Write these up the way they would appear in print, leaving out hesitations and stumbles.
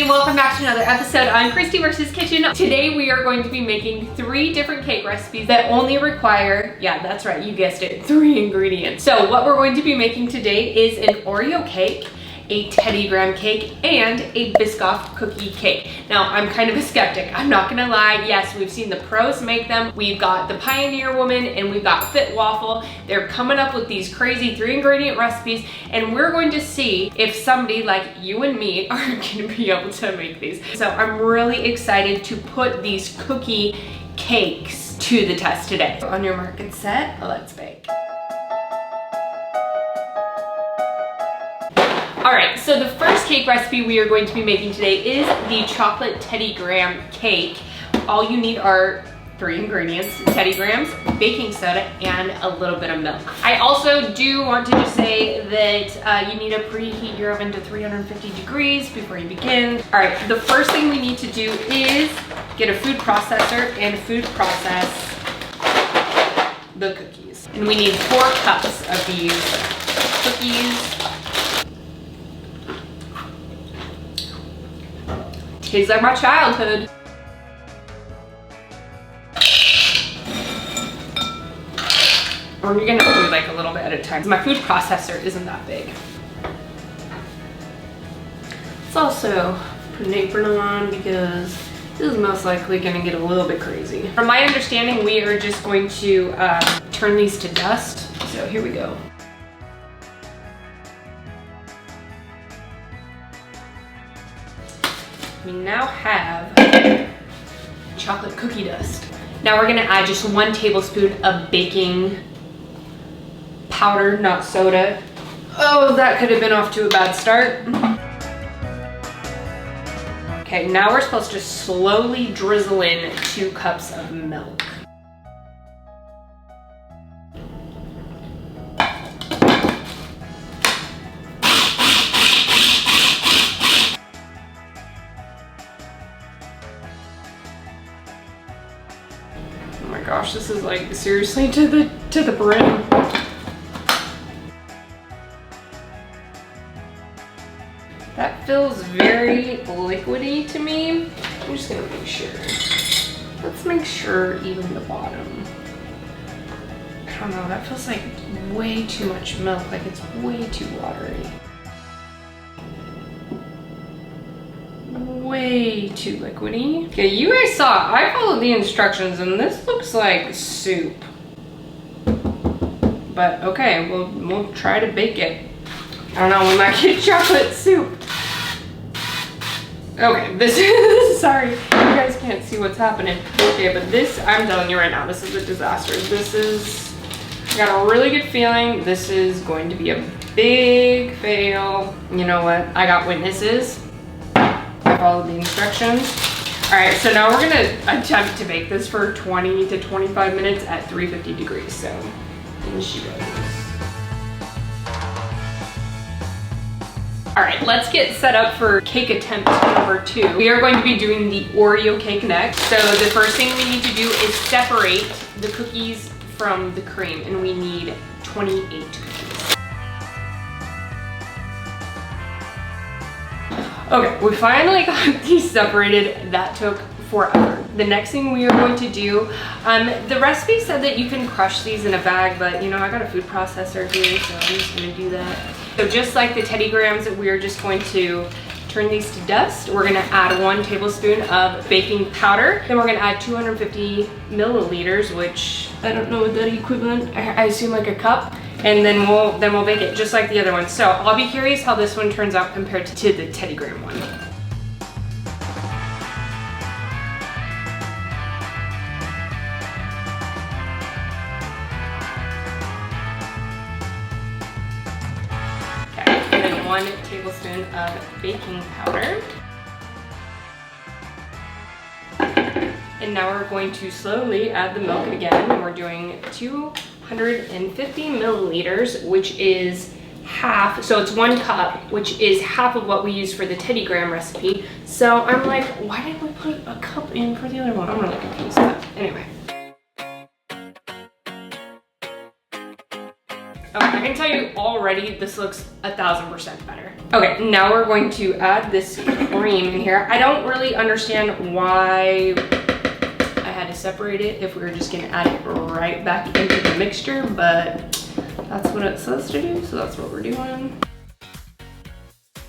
Welcome back to another episode on Kristie vs. Kitchen. Today we are going to be making 3 different cake recipes that only require, yeah, that's right, you guessed it, 3 ingredients. So what we're going to be making today is an Oreo cake, a Teddy Graham cake, and a Biscoff cookie cake. Now, I'm kind of a skeptic, I'm not gonna lie. Yes, we've seen the pros make them. We've got the Pioneer Woman and we've got Fit Waffle. They're coming up with these crazy 3 ingredient recipes, and we're going to see if somebody like you and me are gonna be able to make these. So I'm really excited to put these cookie cakes to the test today. On your mark and set, let's bake. All right, so the first cake recipe we are going to be making today is the chocolate Teddy Graham cake. All you need are 3 ingredients: Teddy Grahams, baking soda, and a little bit of milk. I also do want to just say that you need to preheat your oven to 350 degrees before you begin. All right, the first thing we need to do is get a food processor and food process the cookies. And we need 4 cups of these cookies. Tastes like my childhood. Or you're gonna do like a little bit at a time. My food processor isn't that big. Let's also put an apron on because this is most likely gonna get a little bit crazy. From my understanding, we are just going to turn these to dust. So here we go. We now have chocolate cookie dust. Now we're gonna add just 1 tablespoon of baking powder, not soda. Oh, that could have been off to a bad start. Okay, now we're supposed to slowly drizzle in 2 cups of milk. Oh my gosh, this is like seriously to the brim. That feels very liquidy to me. I'm just gonna make sure. Let's make sure even the bottom. I don't know, that feels like way too much milk, like it's way too watery. Way too liquidy. Okay, you guys saw, I followed the instructions and this looks like soup. But okay, we'll try to bake it. I don't know, we might get chocolate soup. Okay, this is, sorry, you guys can't see what's happening. Okay, but this, I'm telling you right now, this is a disaster. This is, I got a really good feeling this is going to be a big fail. You know what, I got witnesses. I followed the instructions. All right, so now we're gonna attempt to bake this for 20 to 25 minutes at 350 degrees, so in she goes. All right, let's get set up for cake attempt number 2. We are going to be doing the Oreo cake next. So the first thing we need to do is separate the cookies from the cream, and we need 28 cookies. Okay, we finally got these separated. That took forever. The next thing we are going to do, the recipe said that you can crush these in a bag, but you know, I got a food processor here, so I'm just gonna do that. So just like the Teddy Grahams, we're just going to turn these to dust. We're gonna add 1 tablespoon of baking powder. Then we're gonna add 250 milliliters, which I don't know what that equivalent, I assume like a cup. And then we'll bake it just like the other one. So I'll be curious how this one turns out compared to the Teddy Graham one. Okay, and then 1 tablespoon of baking powder. And now we're going to slowly add the milk again. And we're doing 250 milliliters, which is half, so it's 1 cup, which is half of what we used for the Teddy Graham recipe. So I'm like, why did we put a cup in for the other one? I'm really confused, but anyway. Okay, can tell you already, this looks 1000% better. Okay, now we're going to add this cream in here. I don't really understand why I had to separate it if we were just gonna add it right back into the mixture, but that's what it says to do, so that's what we're doing.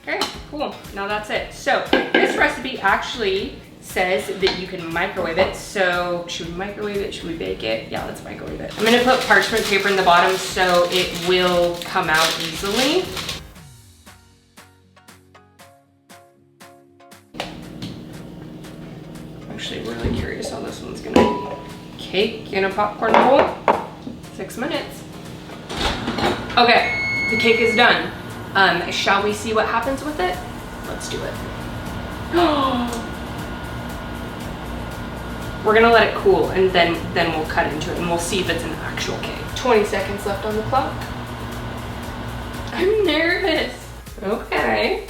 Okay, cool, now that's it. So this recipe actually says that you can microwave it. So should we microwave it? Should we bake it? Yeah, let's microwave it. I'm gonna put parchment paper in the bottom so it will come out easily. I'm actually really curious how this one's gonna be. Cake in a popcorn bowl, 6 minutes. Okay, the cake is done. Shall we see what happens with it? Let's do it. We're gonna let it cool and then we'll cut into it and we'll see if it's an actual cake. 20 seconds left on the clock. I'm nervous. Okay.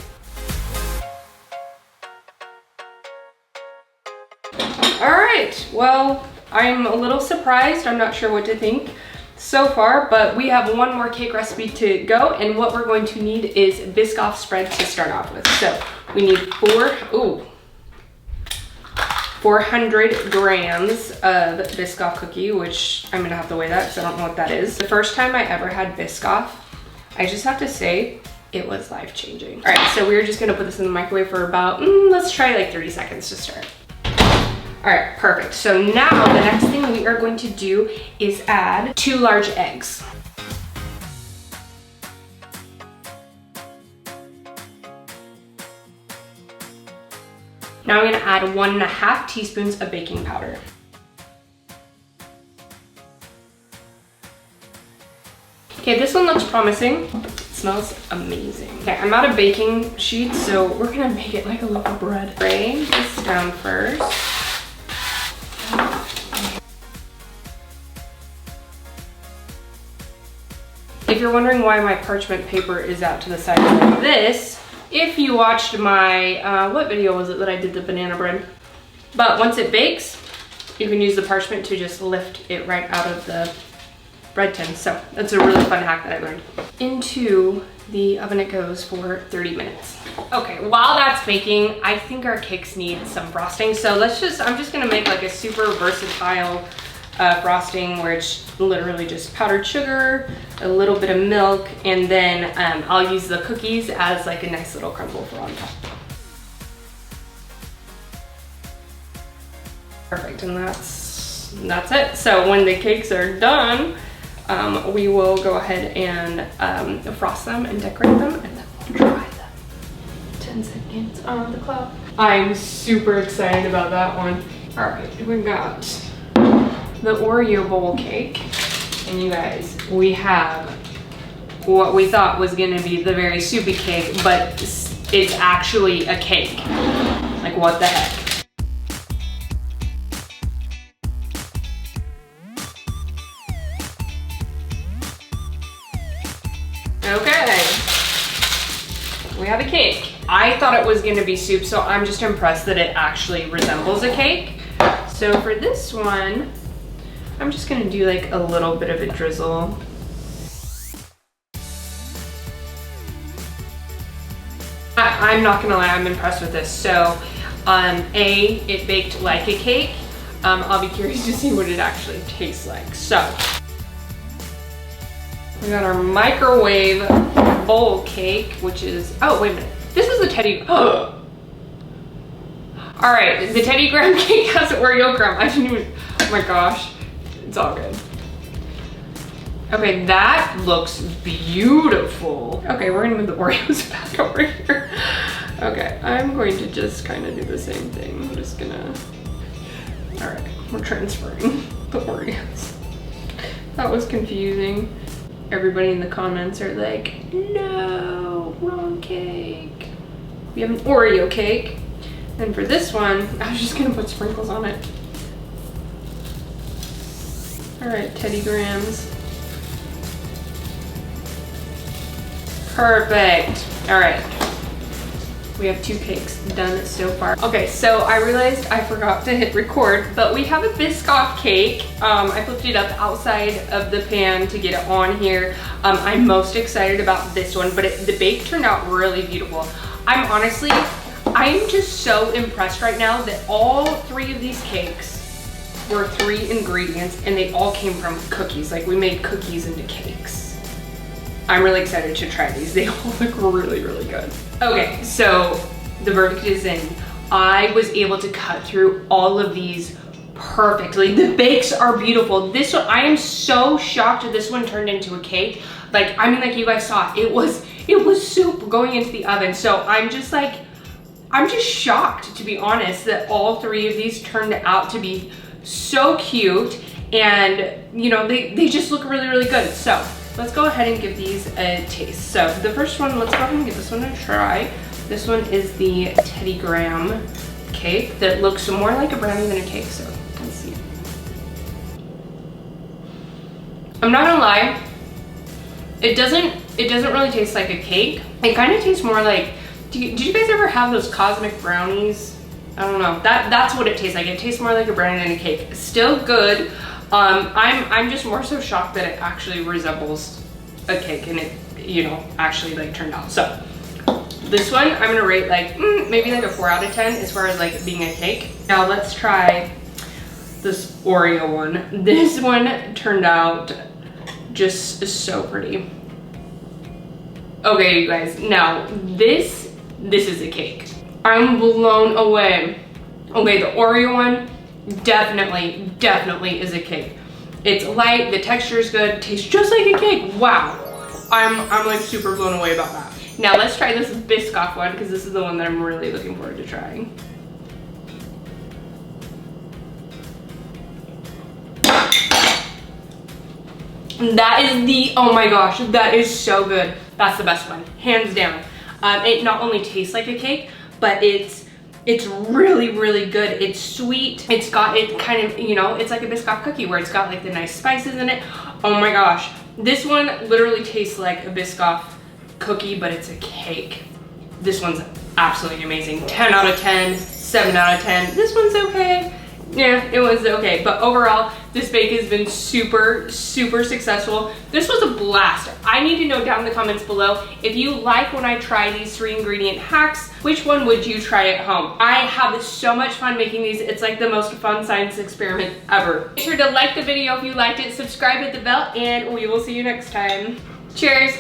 All right, well, I'm a little surprised. I'm not sure what to think so far, but we have one more cake recipe to go, and what we're going to need is Biscoff Spread to start off with. So we need 400 grams of Biscoff cookie, which I'm gonna have to weigh that because I don't know what that is. The first time I ever had Biscoff, I just have to say, it was life-changing. All right, so we're just gonna put this in the microwave for about, let's try like 30 seconds to start. All right, perfect. So now the next thing we are going to do is add 2 large eggs. Now I'm gonna add 1.5 teaspoons of baking powder. Okay, this one looks promising. It smells amazing. Okay, I'm out of baking sheets, so we're gonna make it like a loaf of bread. Lay this down first. If you're wondering why my parchment paper is out to the side like this, if you watched my, what video was it that I did the banana bread? But once it bakes, you can use the parchment to just lift it right out of the bread tin. So that's a really fun hack that I learned. Into the oven it goes for 30 minutes. Okay, while that's baking, I think our cakes need some frosting. So I'm just gonna make like a super versatile frosting where it's literally just powdered sugar, a little bit of milk, and then I'll use the cookies as like a nice little crumble for on top. Perfect, and that's it. So when the cakes are done, we will go ahead and frost them and decorate them, and then we'll try them. 10 seconds on the clock. I'm super excited about that one. All right, we got the Oreo bowl cake, and you guys, we have what we thought was gonna be the very soupy cake, but it's actually a cake. Like, what the heck? Okay, we have a cake. I thought it was gonna be soup, so I'm just impressed that it actually resembles a cake. So for this one, I'm just gonna do like a little bit of a drizzle. I'm not gonna lie, I'm impressed with this. So, it baked like a cake. I'll be curious to see what it actually tastes like. So, we got our microwave bowl cake, which is, oh, wait a minute. This is the Teddy, all right, the Teddy Graham cake has Oreo crumb. I didn't even, oh my gosh. It's all good. Okay, that looks beautiful. Okay, we're gonna move the Oreos back over here. Okay, I'm going to just kind of do the same thing. I'm just gonna, all right, we're transferring the Oreos. That was confusing. Everybody in the comments are like, no, wrong cake. We have an Oreo cake. And for this one, I was just gonna put sprinkles on it. All right, Teddy Grahams. Perfect. All right. We have 2 cakes done so far. Okay, so I realized I forgot to hit record, but we have a Biscoff cake. I flipped it up outside of the pan to get it on here. I'm most excited about this one, but the bake turned out really beautiful. I'm just so impressed right now that all 3 of these cakes were 3 ingredients and they all came from cookies. Like, we made cookies into cakes. I'm really excited to try these. They all look really, really good. Okay, so the verdict is in. I was able to cut through all of these perfectly. The bakes are beautiful. This one, I am so shocked that this one turned into a cake. Like, I mean, like you guys saw, it was soup going into the oven. So I'm just shocked, to be honest, that all 3 of these turned out to be so cute. And, you know, they just look really, really good. So let's go ahead and give these a taste. So the first one, let's go ahead and give this one a try. This one is the Teddy Graham cake that looks more like a brownie than a cake, so let's see. I'm not gonna lie, it doesn't really taste like a cake. It kind of tastes more like, did you guys ever have those cosmic brownies? I don't know, that's what it tastes like. It tastes more like a brownie than a cake. Still good. I'm just more so shocked that it actually resembles a cake and it, you know, actually like turned out. So this one I'm gonna rate like maybe like a 4 out of 10 as far as like it being a cake. Now let's try this Oreo one. This one turned out just so pretty. Okay, you guys, now this is a cake. I'm blown away. Okay, the Oreo one definitely is a cake. It's light, the texture is good, tastes just like a cake. Wow, I'm like super blown away about that. Now let's try this Biscoff one, because this is the one that I'm really looking forward to trying. That is the, oh my gosh, that is so good. That's the best one, hands down. It not only tastes like a cake, but it's really, really good. It's sweet. It's got, it kind of, you know, it's like a Biscoff cookie where it's got like the nice spices in it. Oh my gosh. This one literally tastes like a Biscoff cookie, but it's a cake. This one's absolutely amazing. 10 out of 10, 7 out of 10. This one's okay. Yeah, it was okay. But overall, this bake has been super, super successful. This was a blast. I need to know down in the comments below if you like when I try these 3 ingredient hacks, which one would you try at home? I have so much fun making these. It's like the most fun science experiment ever. Make sure to like the video if you liked it, subscribe, hit the bell, and we will see you next time. Cheers.